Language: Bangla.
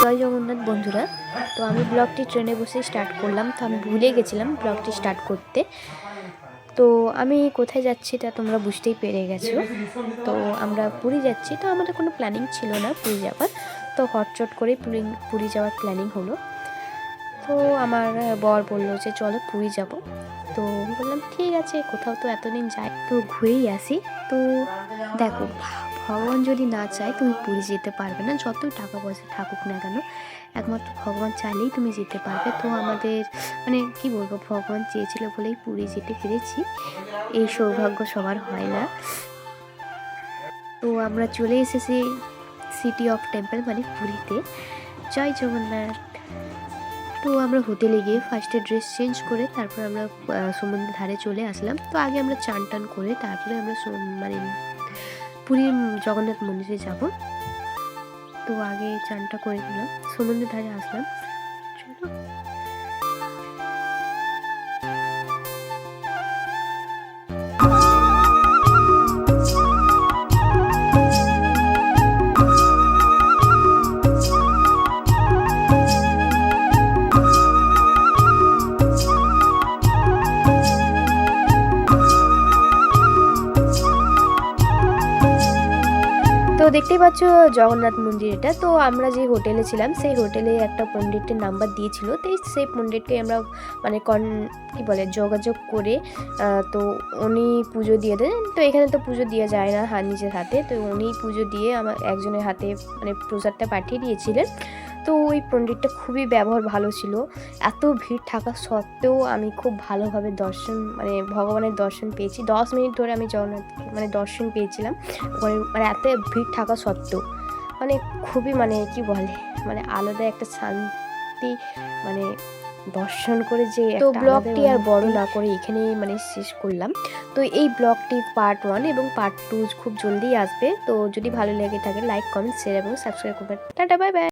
জয় জগন্নাথ বন্ধুরা। তো আমি ব্লগটি ট্রেনে বসে স্টার্ট করলাম, তো আমি ভুলে গেছিলাম ব্লগটি স্টার্ট করতে। তো আমি কোথায় যাচ্ছি তা তোমরা বুঝতেই পেরে গেছো। তো আমরা পুরী যাচ্ছি, তো আমাদের কোনো প্ল্যানিং ছিল না পুরী যাওয়ার, তো হটচট করে পুরী যাওয়ার প্ল্যানিং হলো। তো আমার বর বললো যে চলো পুরী যাব। তো বললাম ঠিক আছে, কোথাও তো এতদিন যাই, তো ঘুরেই আসি। তো দেখো, ভগবান যদি না চায় তুমি পুরী যেতে পারবে না, যতই টাকা পয়সা থাকুক না কেন, একমাত্র ভগবান চাইলেই তুমি যেতে পারবে। তো আমাদের মানে কি বলবো, ভগবান চেয়েছিল বলেই পুরী যেতে পেরেছি, এই সৌভাগ্য সবার হয় না। তো আমরা চলে এসেছি সিটি অফ টেম্পল মানে পুরীতে। জয় জগন্নাথ। তো আমরা হোটেলে গিয়ে ফার্স্টে ড্রেস চেঞ্জ করে তারপর আমরা সমুদ্রের ধারে চলে আসলাম। তো আগে আমরা চান টান করে তারপরে আমরা মানে পুরীর জগন্নাথ মন্দিরে যাব। তো আগে চানটা করে নিলাম, সমুদ্রের ধারে আসলাম। চলো। তো দেখতেই পাচ্ছ জগন্নাথ মন্দির এটা। তো আমরা যে হোটেলে ছিলাম সেই হোটেলে একটা পণ্ডিতের নাম্বার দিয়েছিল, তো সেই পণ্ডিতকে আমরা মানে কি বলে যোগাযোগ করে তো উনি পুজো দিয়ে দেন। তো এখানে তো পুজো দেওয়া যায় না নিজের হাতে, তো উনি পুজো দিয়ে আমার একজনের হাতে মানে প্রসাদটা পাঠিয়ে দিয়েছিলেন। তো ওই পণ্ডিতটা খুবই ব্যবহার ভালো ছিল। এত ভিড় থাকা সত্ত্বেও আমি খুব ভালোভাবে দর্শন মানে ভগবানের দর্শন পেয়েছি। 10 মিনিট ধরে আমি জগন্নাথকে মানে দর্শন পেয়েছিলাম ওখানে, মানে এত ভিড় থাকা সত্ত্বেও মানে খুবই মানে কি বলে মানে আলাদা একটা শান্তি, মানে দর্শন করে যে। তো ব্লগটি আর বড় না করে এখানেই মানে শেষ করলাম। তো এই ব্লগটি পার্ট 1 এবং পার্ট 2 খুব জলদি আসবে। তো যদি ভালো লেগে থাকে লাইক কমেন্ট শেয়ার এবং সাবস্ক্রাইব করবেন। Tata bye bye.